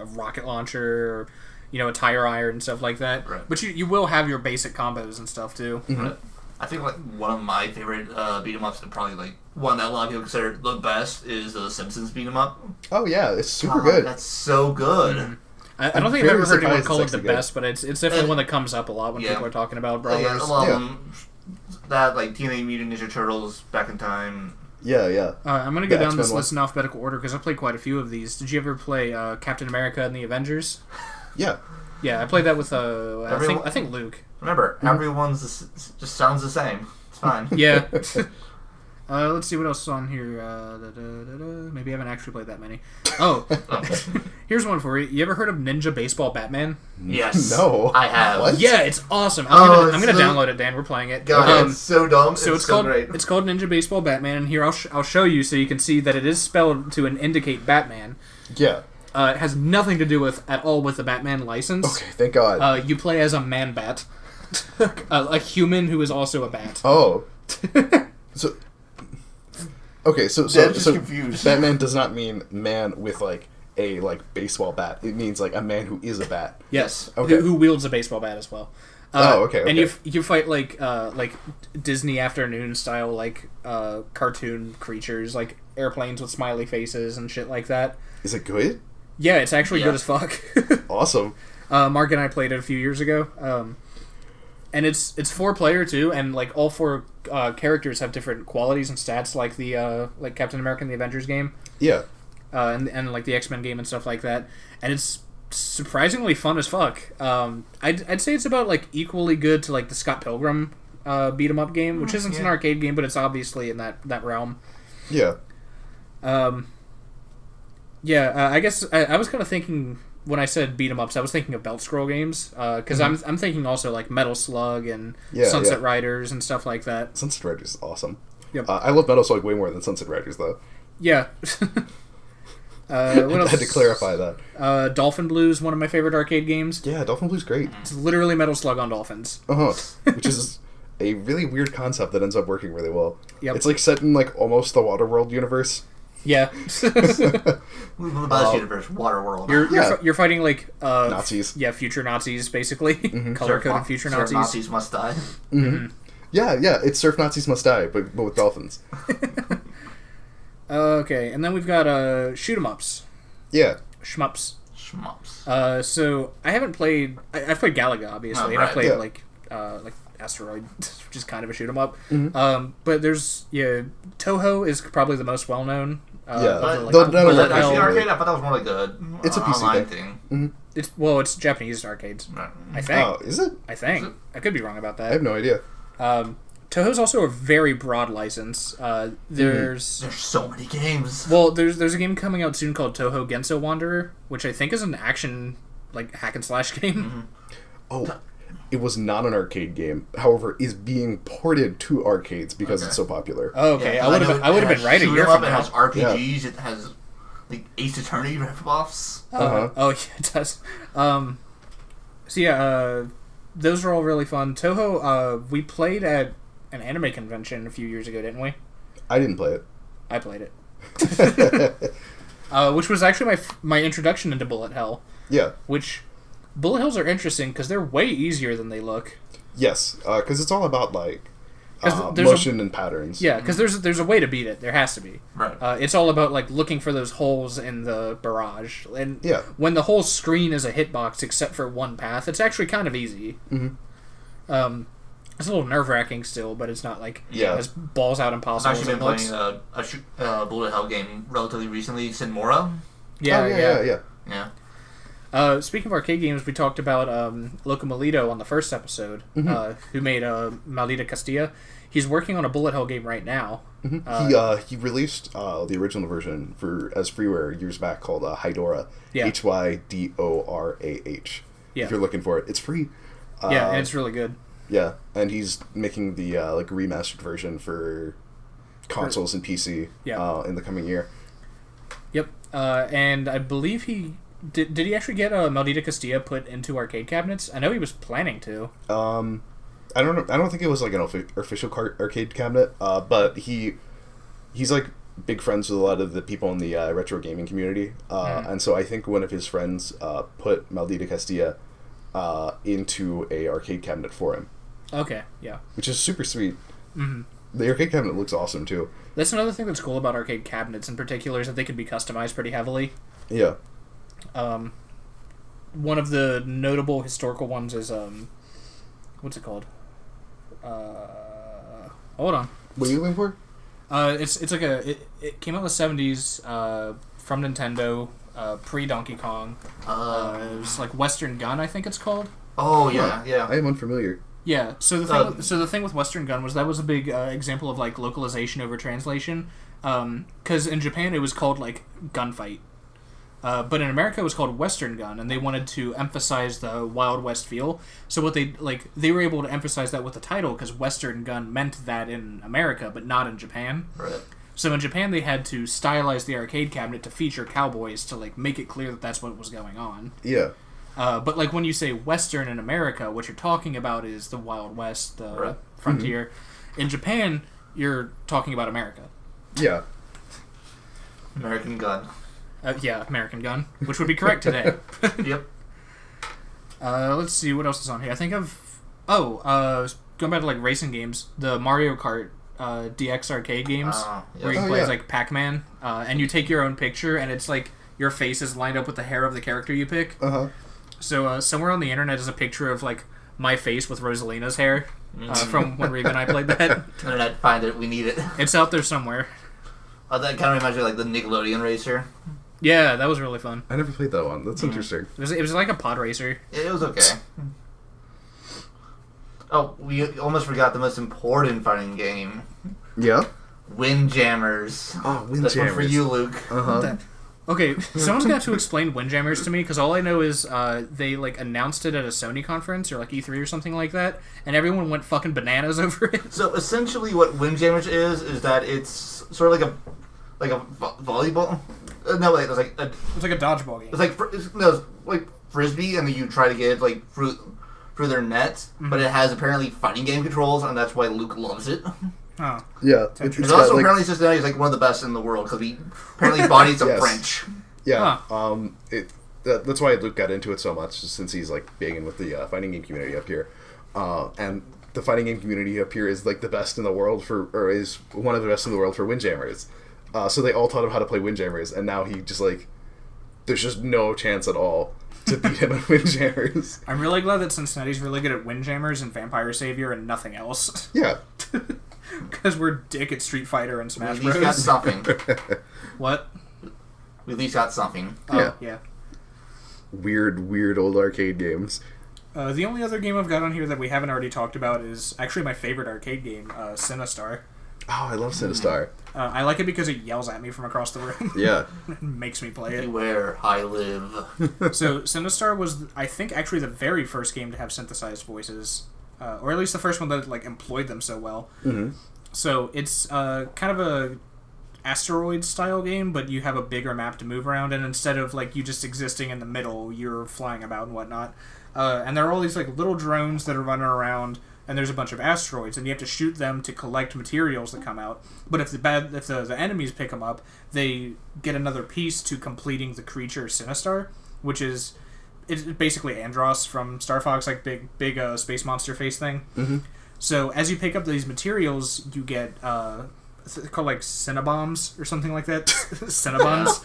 Speaker 1: rocket launcher or a tire iron and stuff like that.
Speaker 2: Right.
Speaker 1: But you will have your basic combos and stuff too.
Speaker 3: Mm-hmm.
Speaker 2: I think like one of my favorite beat 'em ups, and probably like one that a lot of people consider the best, is the Simpsons beat 'em up.
Speaker 3: Oh yeah, it's super good.
Speaker 2: That's so good.
Speaker 1: Mm-hmm. I don't think I've ever heard anyone call it the best, but it's definitely one that comes up a lot when people are talking about brawlers.
Speaker 2: Yeah, a lot of them, that like Teenage Mutant Ninja Turtles back in time.
Speaker 3: Yeah.
Speaker 1: I'm gonna go down this list in alphabetical order because I played quite a few of these. Did you ever play Captain America and the Avengers?
Speaker 3: Yeah.
Speaker 1: Yeah, I played that with I think Luke.
Speaker 2: Remember, everyone's just sounds the same. It's fine.
Speaker 1: Yeah. Let's see what else is on here. Maybe I haven't actually played that many. Oh, here's one for you. You ever heard of Ninja Baseball Batman?
Speaker 2: Yes.
Speaker 3: No.
Speaker 2: I have.
Speaker 3: What?
Speaker 1: Yeah, it's awesome. I'm gonna download it, Dan. We're playing it.
Speaker 2: God, it's so dumb.
Speaker 1: So it's called great. It's called Ninja Baseball Batman, and here I'll show you so you can see that it is spelled to indicate Batman.
Speaker 3: Yeah.
Speaker 1: It has nothing to do at all with the Batman license.
Speaker 3: Okay, thank God.
Speaker 1: You play as a man bat, a human who is also a bat.
Speaker 3: Oh. So. Okay, so
Speaker 2: confused.
Speaker 3: Batman does not mean man with like a baseball bat. It means like a man who is a bat.
Speaker 1: Yes.
Speaker 3: Okay.
Speaker 1: Who wields a baseball bat as well.
Speaker 3: Okay.
Speaker 1: And you fight like Disney afternoon style cartoon creatures like airplanes with smiley faces and shit like that.
Speaker 3: Is it good?
Speaker 1: Yeah, it's actually good as fuck.
Speaker 3: Awesome.
Speaker 1: Mark and I played it a few years ago. And it's 4-player too, and like all 4 characters have different qualities and stats, like the like Captain America and the Avengers game.
Speaker 3: Yeah.
Speaker 1: And like the X-Men game and stuff like that. And it's surprisingly fun as fuck. I'd say it's about like equally good to like the Scott Pilgrim beat 'em up game, which isn't an arcade game, but it's obviously in that realm.
Speaker 3: Yeah.
Speaker 1: I guess I was kind of thinking. When I said beat 'em ups, I was thinking of belt scroll games because I'm thinking also like Metal Slug and Sunset Riders and stuff like that.
Speaker 3: Sunset Riders is awesome.
Speaker 1: Yep.
Speaker 3: I love Metal Slug way more than Sunset Riders though.
Speaker 1: Yeah. What else?
Speaker 3: I had to clarify that.
Speaker 1: Dolphin Blues, one of my favorite arcade games.
Speaker 3: Yeah, Dolphin Blues great.
Speaker 1: It's literally Metal Slug on dolphins.
Speaker 3: Which is a really weird concept that ends up working really well.
Speaker 1: Yep.
Speaker 3: It's like set in like almost the Waterworld universe.
Speaker 1: Yeah.
Speaker 2: The best universe, Waterworld.
Speaker 1: You're fighting like
Speaker 3: Nazis.
Speaker 1: Yeah, future Nazis basically. Color coded future Nazis.
Speaker 2: Nazis must die.
Speaker 3: Mm-hmm. Yeah, it's Surf Nazis Must Die, but with dolphins.
Speaker 1: Okay, and then we've got shoot 'em ups.
Speaker 3: Yeah.
Speaker 1: Shmups.
Speaker 2: So
Speaker 1: I haven't played. I've played Galaga obviously, and I played like Asteroid, which is kind of a shoot 'em up.
Speaker 3: Mm-hmm.
Speaker 1: But there's Toho is probably the most well known.
Speaker 2: But actually, arcade. I thought that was more like
Speaker 3: it's a PC
Speaker 2: online
Speaker 3: thing.
Speaker 2: Mm-hmm.
Speaker 1: It's Japanese arcades. I think.
Speaker 3: Oh, is it?
Speaker 1: I think. I could be wrong about that.
Speaker 3: I have no idea.
Speaker 1: Toho's also a very broad license. There's
Speaker 2: so many games.
Speaker 1: Well, there's a game coming out soon called Toho Genso Wanderer, which I think is an action hack and slash game.
Speaker 2: Mm-hmm.
Speaker 3: Oh, it was not an arcade game. However, is being ported to arcades because it's so popular.
Speaker 1: Oh, okay. Yeah, I would have been right a year from now.
Speaker 2: It has RPGs. Yeah. It has like Ace Attorney ripoffs.
Speaker 1: Oh yeah, it does. So yeah, those are all really fun. Toho, we played at an anime convention a few years ago, didn't we?
Speaker 3: I didn't play it.
Speaker 1: I played it. Which was actually my introduction into Bullet Hell.
Speaker 3: Yeah.
Speaker 1: Which Bullet hells are interesting because they're way easier than they look.
Speaker 3: Yes, because it's all about like
Speaker 1: there's
Speaker 3: motion and patterns.
Speaker 1: Yeah, because there's a way to beat it. There has to be.
Speaker 2: Right.
Speaker 1: It's all about like looking for those holes in the barrage, and
Speaker 3: Yeah.
Speaker 1: when the whole screen is a hitbox except for one path, it's actually kind of easy.
Speaker 3: Mm-hmm.
Speaker 1: It's a little nerve wracking still, but it's not like
Speaker 3: Yeah.
Speaker 1: as balls out
Speaker 2: I've
Speaker 1: impossible as
Speaker 2: actually
Speaker 1: it
Speaker 2: been
Speaker 1: looks.
Speaker 2: playing a bullet hell game relatively recently, Sinmora.
Speaker 1: Yeah.
Speaker 2: Yeah.
Speaker 1: Speaking of arcade games, we talked about Locomolito on the first episode, who made Maldita Castilla. He's working on a bullet hell game right now.
Speaker 3: Mm-hmm. He released the original version as freeware years back called Hydorah.
Speaker 1: Yeah.
Speaker 3: Hydorah.
Speaker 1: Yeah.
Speaker 3: If you're looking for it, it's free.
Speaker 1: Yeah, and it's really good.
Speaker 3: Yeah, and he's making the like remastered version for consoles and PC in the coming year.
Speaker 1: Yep, and I believe he did he actually get Maldita Castilla put into arcade cabinets? I know he was planning to.
Speaker 3: I don't think it was like an official arcade cabinet, but he's like big friends with a lot of the people in the retro gaming community, and so I think one of his friends put Maldita Castilla into a arcade cabinet for him.
Speaker 1: Okay, yeah.
Speaker 3: Which is super sweet.
Speaker 1: Mm-hmm.
Speaker 3: The arcade cabinet looks awesome too.
Speaker 1: That's another thing that's cool about arcade cabinets in particular is that they can be customized pretty heavily.
Speaker 3: Yeah.
Speaker 1: One of the notable historical ones is what's it called? Hold on.
Speaker 3: What are you looking for?
Speaker 1: It's like it came out in the 70s from Nintendo, pre Donkey Kong. It was like Western Gun, I think it's called.
Speaker 2: Oh yeah, yeah.
Speaker 3: I am unfamiliar.
Speaker 1: Yeah. So the thing with Western Gun was that was a big example of like localization over translation. Because in Japan it was called like Gunfight. But in America it was called Western Gun, and they wanted to emphasize the Wild West feel. So what they were able to emphasize that with the title because Western Gun meant that in America, but not in Japan.
Speaker 2: Right.
Speaker 1: So in Japan they had to stylize the arcade cabinet to feature cowboys to like make it clear that that's what was going on.
Speaker 3: Yeah.
Speaker 1: But like when you say Western in America, what you're talking about is the Wild West, the frontier. Mm-hmm. In Japan, you're talking about America.
Speaker 3: Yeah.
Speaker 2: American Gun.
Speaker 1: Yeah, American Gun, which would be correct today.
Speaker 2: Yep.
Speaker 1: Let's see what else is on here. I think of going back to like racing games, the Mario Kart DX arcade games, where you can play as like Pac-Man, and you take your own picture, and it's like your face is lined up with the hair of the character you pick. So somewhere on the internet is a picture of like my face with Rosalina's hair from when Regan and I played that.
Speaker 2: Internet, find it. We need it.
Speaker 1: It's out there somewhere.
Speaker 2: That kind of reminds me of like the Nickelodeon racer.
Speaker 1: Yeah, that was really fun.
Speaker 3: I never played that one. That's interesting.
Speaker 1: It was like a pod racer.
Speaker 2: It was okay. Oh, we almost forgot the most important fighting game.
Speaker 3: Yeah?
Speaker 2: Windjammers.
Speaker 3: Oh, Windjammers.
Speaker 2: That's one for you, Luke.
Speaker 1: Okay, someone's got to explain Windjammers to me, because all I know is they like announced it at a Sony conference, or like E3 or something like that, and everyone went fucking bananas over it.
Speaker 2: So essentially what Windjammers is that it's sort of like a volleyball. No, wait, it's like a
Speaker 1: dodgeball game.
Speaker 2: It's like frisbee, and then you try to get it like through their net, but it has apparently fighting game controls, and that's why Luke loves it.
Speaker 1: Oh.
Speaker 3: Yeah.
Speaker 2: It's also apparently Cincinnati is like one of the best in the world because he apparently bodied some French.
Speaker 3: Yeah. That's why Luke got into it so much, since he's like big in with the fighting game community up here, and the fighting game community up here is like the best in the world is one of the best in the world for Windjammers. So they all taught him how to play Windjammers, and now he just like there's just no chance at all to beat him at Windjammers.
Speaker 1: I'm really glad that Cincinnati's really good at Windjammers and Vampire Savior and nothing else.
Speaker 3: Yeah.
Speaker 1: Because we're dick at Street Fighter and Smash Bros.
Speaker 2: We at least got something.
Speaker 1: What?
Speaker 2: We at least got something.
Speaker 1: Oh, yeah.
Speaker 3: Weird old arcade games.
Speaker 1: The only other game I've got on here that we haven't already talked about is actually my favorite arcade game, Sinistar.
Speaker 3: Oh, I love Sinistar.
Speaker 1: I like it because it yells at me from across the room.
Speaker 3: Yeah.
Speaker 1: It makes me play it.
Speaker 2: Beware, I live.
Speaker 1: So Sinistar was, I think, actually the very first game to have synthesized voices. Or at least the first one that like employed them so well.
Speaker 3: Mm-hmm.
Speaker 1: So it's kind of a asteroid style game, but you have a bigger map to move around, and instead of like you just existing in the middle, you're flying about and whatnot. And there are all these like little drones that are running around, and there's a bunch of asteroids, and you have to shoot them to collect materials that come out. But if the enemies pick them up, they get another piece to completing the creature Sinistar, which is it's basically Andros from Star Fox, like big space monster face thing.
Speaker 3: Mm-hmm.
Speaker 1: So as you pick up these materials, you get they're called like Cinnabombs or something like that. Cinnabons.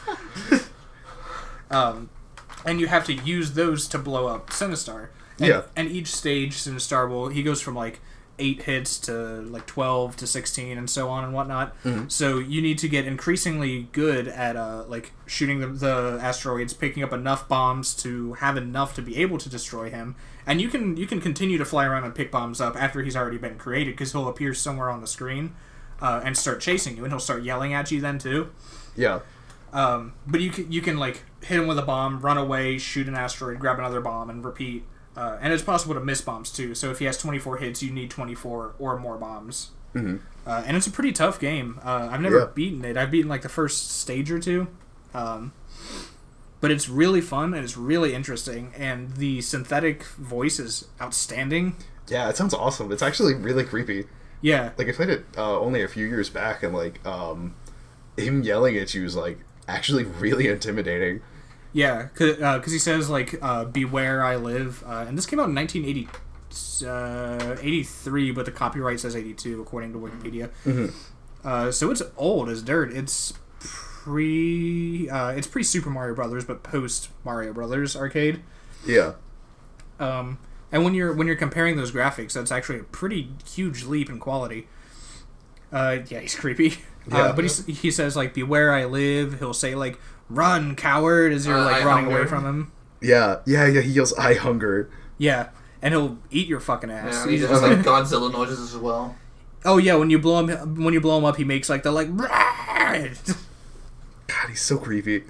Speaker 1: And you have to use those to blow up Sinistar. And each stage, Sinistar he goes from like 8 hits to like 12 to 16 and so on and whatnot.
Speaker 3: Mm-hmm.
Speaker 1: So you need to get increasingly good at like shooting the asteroids, picking up enough bombs to have enough to be able to destroy him. And you can continue to fly around and pick bombs up after he's already been created, because he'll appear somewhere on the screen and start chasing you, and he'll start yelling at you then too.
Speaker 3: Yeah.
Speaker 1: But you can like hit him with a bomb, run away, shoot an asteroid, grab another bomb, and repeat. And it's possible to miss bombs too. So if he has 24 hits, you need 24 or more bombs.
Speaker 3: Mm-hmm.
Speaker 1: And it's a pretty tough game. I've never beaten it. I've beaten like the first stage or two. But it's really fun and it's really interesting. And the synthetic voice is outstanding.
Speaker 3: Yeah, it sounds awesome. It's actually really creepy.
Speaker 1: Yeah.
Speaker 3: Like, I played it only a few years back, and like him yelling at you is like actually really intimidating.
Speaker 1: Yeah, because he says, like, beware I live. And this came out in 1983, but the copyright says 82, according to Wikipedia.
Speaker 3: Mm-hmm.
Speaker 1: So it's old as dirt. It's pre-Super Mario Brothers, but post-Mario Brothers arcade.
Speaker 3: Yeah.
Speaker 1: And when you're comparing those graphics, that's actually a pretty huge leap in quality. Yeah, he's creepy.
Speaker 3: Yeah.
Speaker 1: But he says, like, beware I live. He'll say, like, run, coward, as you're, like, running away from him.
Speaker 3: Yeah, he yells, I hunger.
Speaker 1: Yeah, and he'll eat your fucking ass.
Speaker 2: Yeah, he does, like, Godzilla noises as well.
Speaker 1: Oh, yeah, when you blow him up, he makes, like, the, like...
Speaker 3: God, he's so creepy.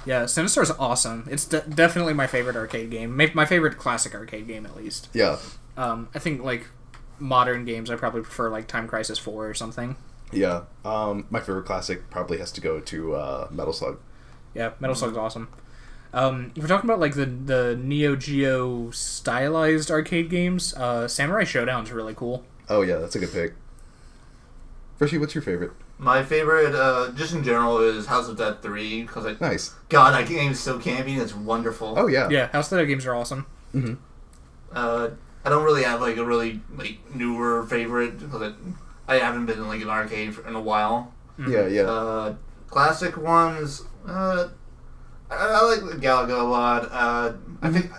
Speaker 1: Yeah, Sinistar's awesome. It's definitely my favorite arcade game. My favorite classic arcade game, at least.
Speaker 3: Yeah.
Speaker 1: I think, like, modern games, I probably prefer, like, Time Crisis 4 or something.
Speaker 3: Yeah. My favorite classic probably has to go to Metal Slug.
Speaker 1: Yeah, Metal Slug's awesome. If we're talking about, like, the Neo Geo stylized arcade games, Samurai Showdown's really cool.
Speaker 3: Oh, yeah, that's a good pick. Freshy, what's your favorite?
Speaker 2: My favorite, just in general, is House of Dead 3, because
Speaker 3: Nice.
Speaker 2: God, that game is so campy and it's wonderful.
Speaker 3: Oh, yeah.
Speaker 1: Yeah, House of Dead games are awesome.
Speaker 3: Mm-hmm.
Speaker 2: I don't really have, like, a really, like, newer favorite, because I haven't been in, like, an arcade in a while.
Speaker 3: Mm-hmm. Yeah.
Speaker 2: Classic ones, I like Galaga a lot. I think,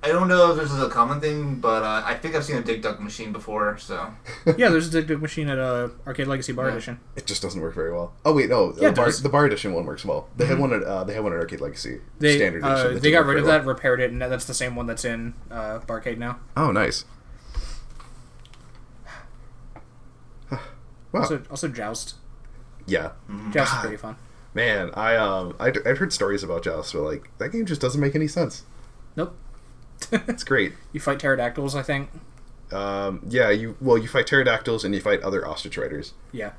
Speaker 2: I don't know if this is a common thing, but I think I've seen a Dig Dug machine before, so.
Speaker 1: Yeah, there's a Dig Dug machine at Arcade Legacy Bar Edition.
Speaker 3: It just doesn't work very well. Oh, wait, no.
Speaker 1: Yeah,
Speaker 3: the bar edition one works well. They had one at Arcade Legacy. Standard edition.
Speaker 1: They got rid of that, repaired it, and that's the same one that's in Barcade now.
Speaker 3: Oh, nice. Wow.
Speaker 1: Also Joust.
Speaker 3: Yeah.
Speaker 1: Joust is pretty fun.
Speaker 3: Man, I'd heard stories about Joust, but like that game just doesn't make any sense.
Speaker 1: Nope.
Speaker 3: It's great.
Speaker 1: You fight pterodactyls, I think.
Speaker 3: Yeah. You fight pterodactyls and you fight other ostrich riders.
Speaker 1: Yeah.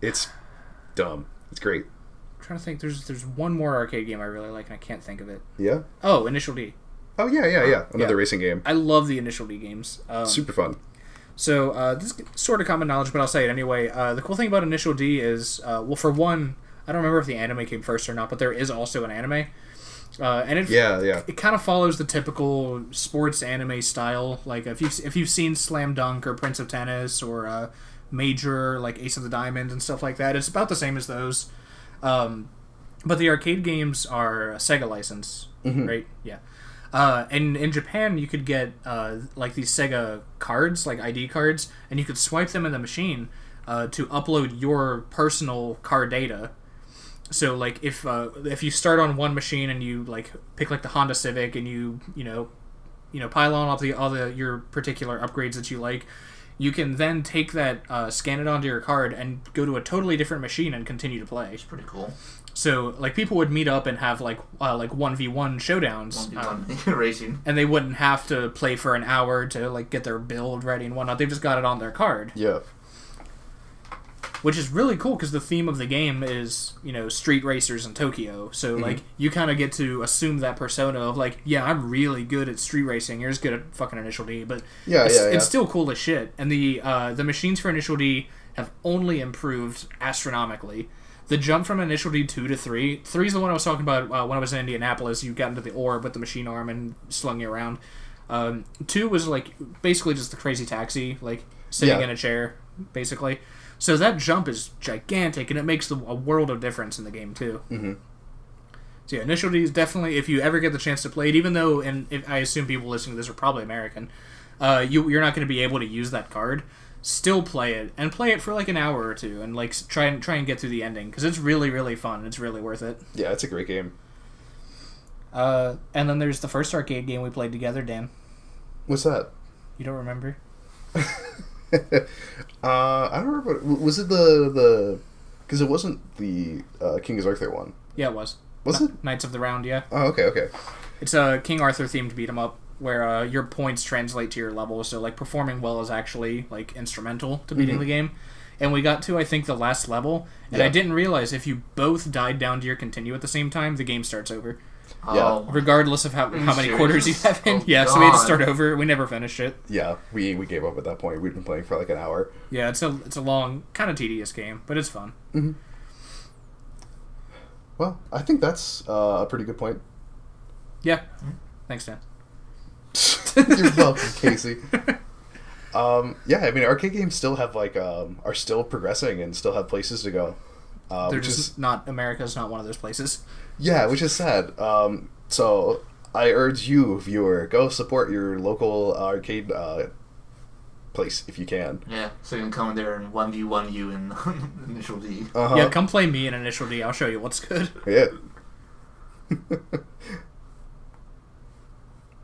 Speaker 3: It's dumb. It's great.
Speaker 1: I'm trying to think. There's one more arcade game I really like, and I can't think of it.
Speaker 3: Yeah.
Speaker 1: Oh, Initial D.
Speaker 3: Oh yeah. Another racing game.
Speaker 1: I love the Initial D games.
Speaker 3: Super fun.
Speaker 1: So, this is sort of common knowledge, but I'll say it anyway. The cool thing about Initial D is, well, for one, I don't remember if the anime came first or not, but there is also an anime. And it kind of follows the typical sports anime style. Like, if you've seen Slam Dunk or Prince of Tennis or Major, like Ace of the Diamond and stuff like that, it's about the same as those. But the arcade games are a Sega license, right? Yeah. And in Japan, you could get like these Sega cards, like ID cards, and you could swipe them in the machine to upload your personal car data. So, like, if you start on one machine and you like pick like the Honda Civic and you pile on all your particular upgrades that you like, you can then take that, scan it onto your card, and go to a totally different machine and continue to play.
Speaker 2: It's pretty cool.
Speaker 1: So, like, people would meet up and have, like 1v1 showdowns.
Speaker 2: 1v1 racing.
Speaker 1: And they wouldn't have to play for an hour to, like, get their build ready and whatnot. They've just got it on their card.
Speaker 3: Yeah.
Speaker 1: Which is really cool, because the theme of the game is, street racers in Tokyo. So, like, you kind of get to assume that persona of, like, yeah, I'm really good at street racing. You're just good at fucking Initial D. But it's still cool as shit. And the machines for Initial D have only improved astronomically. The jump from Initial D 2 to 3. 3 is the one I was talking about when I was in Indianapolis. You got into the orb with the machine arm and slung you around. 2 was like basically just the crazy taxi, like sitting in a chair, basically. So that jump is gigantic, and it makes a world of difference in the game too.
Speaker 3: Mm-hmm.
Speaker 1: So yeah, Initial D is definitely, if you ever get the chance to play it, even though, and if, I assume people listening to this are probably American, you're not going to be able to use that card. Still play it, and play it for like an hour or two, and like try and get through the ending, because it's really, really fun. It's really worth it.
Speaker 3: Yeah, it's a great game.
Speaker 1: And then there's the first arcade game we played together, Dan.
Speaker 3: What's that?
Speaker 1: You don't remember?
Speaker 3: I don't remember. Was it the because it wasn't the King's Arthur one?
Speaker 1: Yeah, it was.
Speaker 3: Was it?
Speaker 1: Knights of the Round, yeah.
Speaker 3: Oh, okay.
Speaker 1: It's a King Arthur themed beat 'em up, where your points translate to your level, so like performing well is actually like instrumental to beating the game. And we got to, I think, the last level, and I didn't realize if you both died down to your continue at the same time, the game starts over.
Speaker 3: Yeah.
Speaker 1: Regardless of how many quarters you have in.
Speaker 2: Oh,
Speaker 1: so we had to start over. We never finished it.
Speaker 3: Yeah, we gave up at that point. We'd been playing for like an hour.
Speaker 1: Yeah, it's a long, kind of tedious game, but it's fun.
Speaker 3: Mm-hmm. Well, I think that's a pretty good point.
Speaker 1: Yeah. Thanks, Dan.
Speaker 3: You're welcome, Casey. Yeah, I mean, arcade games still have like are still progressing and still have places to go.
Speaker 1: They're just not, America's not one of those places.
Speaker 3: Yeah, which is sad. So I urge you, viewer, go support your local arcade place if you can.
Speaker 2: Yeah, so you can come in there and 1v1 you in Initial D.
Speaker 3: Uh-huh.
Speaker 1: Yeah, come play me in Initial D. I'll show you what's good.
Speaker 3: Yeah.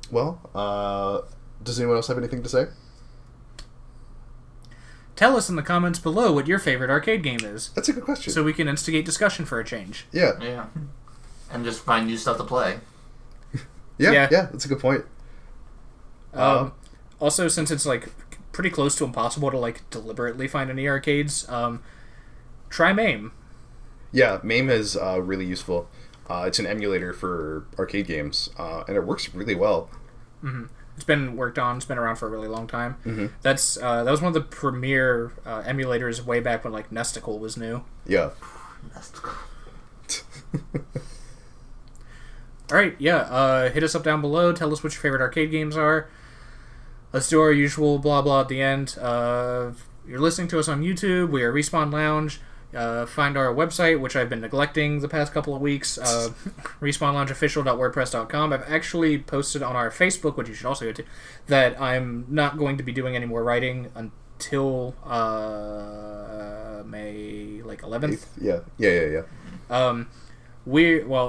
Speaker 3: Well, does anyone else have anything to say?
Speaker 1: Tell us in the comments below what your favorite arcade game is,
Speaker 3: That's a good question.
Speaker 1: so we can instigate discussion for a change.
Speaker 3: Yeah.
Speaker 2: Yeah. And just find new stuff to play.
Speaker 3: Yeah, that's a good point.
Speaker 1: Also, since it's like pretty close to impossible to like deliberately find any arcades, try MAME.
Speaker 3: Yeah, MAME is really useful. It's an emulator for arcade games, and it works really well.
Speaker 1: Mm-hmm. It's been worked on. It's been around for a really long time.
Speaker 3: Mm-hmm.
Speaker 1: That was one of the premier emulators way back when like Nesticle was new.
Speaker 3: Yeah.
Speaker 1: All right, yeah. Hit us up down below. Tell us what your favorite arcade games are. Let's do our usual blah blah at the end. You're listening to us on YouTube. We are Respawn Lounge. Find our website, which I've been neglecting the past couple of weeks, respawnloungeofficial.wordpress.com. I've actually posted on our Facebook, which you should also go to, that I'm not going to be doing any more writing until May 11th.
Speaker 3: Yeah.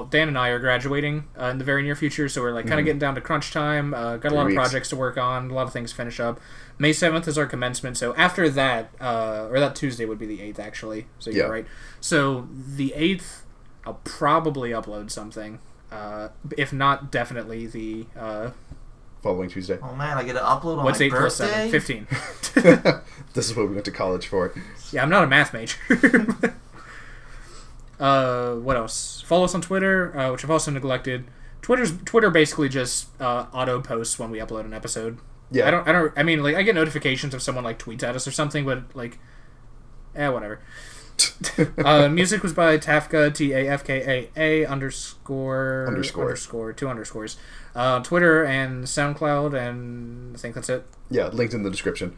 Speaker 1: Dan and I are graduating in the very near future, so we're like kind of getting down to crunch time. Got a lot of projects to work on, a lot of things to finish up. May 7th is our commencement, so after that, or that Tuesday would be the 8th, actually, so you're right. So the 8th, I'll probably upload something. If not, definitely the...
Speaker 3: following Tuesday.
Speaker 2: Oh man, I get to upload on
Speaker 1: What's
Speaker 2: my
Speaker 1: 8 plus
Speaker 2: birthday?
Speaker 1: 7? 15.
Speaker 3: This is what we went to college for.
Speaker 1: Yeah, I'm not a math major. What else? Follow us on Twitter, which I've also neglected. Twitter basically just auto posts when we upload an episode.
Speaker 3: Yeah.
Speaker 1: I mean, like, I get notifications if someone like tweets at us or something, but like, whatever. Music was by Tafka, TAFKAA __ 2 underscores. Twitter and SoundCloud, and I think that's it.
Speaker 3: Yeah, linked in the description.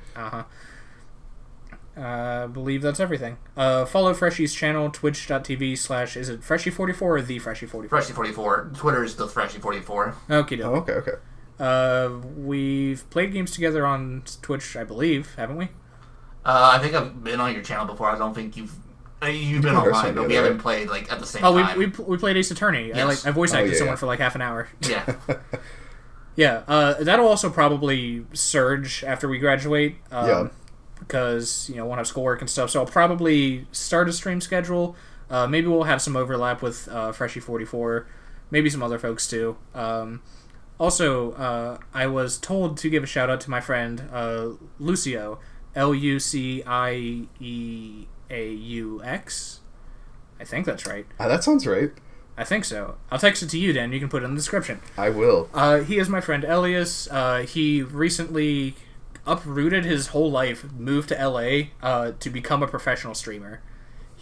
Speaker 1: I believe that's everything. Follow Freshy's channel, twitch.tv/ is it Freshy44 or the Freshy44?
Speaker 2: Freshy44. Twitter's the Freshy44.
Speaker 1: Okie doke.
Speaker 3: Oh, okay.
Speaker 1: We've played games together on Twitch, I believe, haven't we?
Speaker 2: I think I've been on your channel before. I don't think you've been online, but we haven't played like at the same time.
Speaker 1: We played Ace Attorney.
Speaker 2: Yes.
Speaker 1: I voice acted someone for like half an hour.
Speaker 2: Yeah.
Speaker 1: Yeah. That'll also probably surge after we graduate. Because we'll have schoolwork and stuff. So I'll probably start a stream schedule. Maybe we'll have some overlap with Freshy44. Maybe some other folks too. Also, I was told to give a shout out to my friend Lucio, LUCIEAUX. I think that's right.
Speaker 3: That sounds right.
Speaker 1: I think so. I'll text it to you, Dan. You can put it in the description.
Speaker 3: I will.
Speaker 1: He is my friend Elias. He recently uprooted his whole life, moved to LA to become a professional streamer.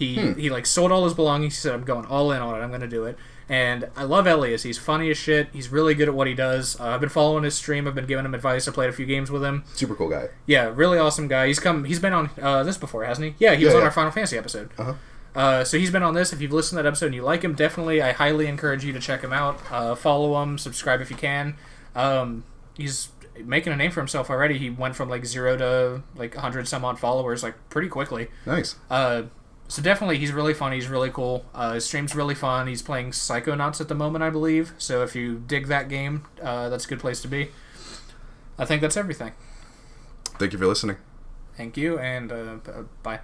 Speaker 1: He like sold all his belongings. He said, "I'm going all in on it. I'm going to do it." And I love Elias. He's funny as shit. He's really good at what he does. I've been following his stream. I've been giving him advice. I played a few games with him.
Speaker 3: Super cool guy.
Speaker 1: Yeah, really awesome guy. He's been on this before, hasn't he? Yeah, he was on our Final Fantasy episode. So he's been on this. If you've listened to that episode and you like him, definitely, I highly encourage you to check him out. Follow him, subscribe if you can. He's making a name for himself already. He went from like 0 to like 100 some odd followers like pretty quickly.
Speaker 3: Nice.
Speaker 1: So definitely, he's really funny. He's really cool. His stream's really fun. He's playing Psychonauts at the moment, I believe. So if you dig that game, that's a good place to be. I think that's everything.
Speaker 3: Thank you for listening.
Speaker 1: Thank you, and bye.